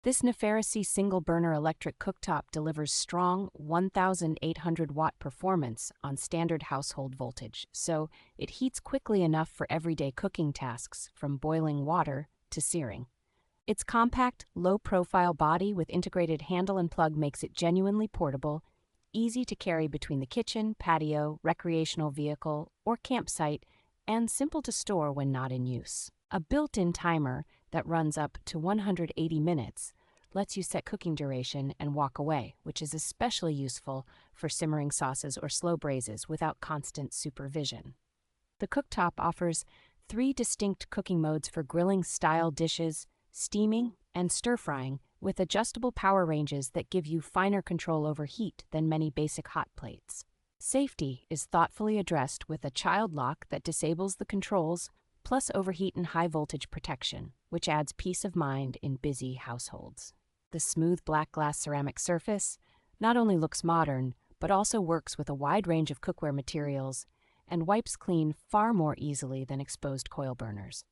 This Nefaracy single-burner electric cooktop delivers strong 1,800-watt performance on standard household voltage, so it heats quickly enough for everyday cooking tasks, from boiling water to searing. Its compact, low-profile body with integrated handle and plug makes it genuinely portable, easy to carry between the kitchen, patio, recreational vehicle, or campsite, and simple to store when not in use. A built-in timer that runs up to 180 minutes lets you set cooking duration and walk away, which is especially useful for simmering sauces or slow braises without constant supervision. The cooktop offers 3 distinct cooking modes for grilling style dishes, steaming, and stir-frying, with adjustable power ranges that give you finer control over heat than many basic hot plates. Safety is thoughtfully addressed with a child lock that disables the controls, plus overheat and high-voltage protection, which adds peace of mind in busy households. The smooth black glass ceramic surface not only looks modern, but also works with a wide range of cookware materials and wipes clean far more easily than exposed coil burners.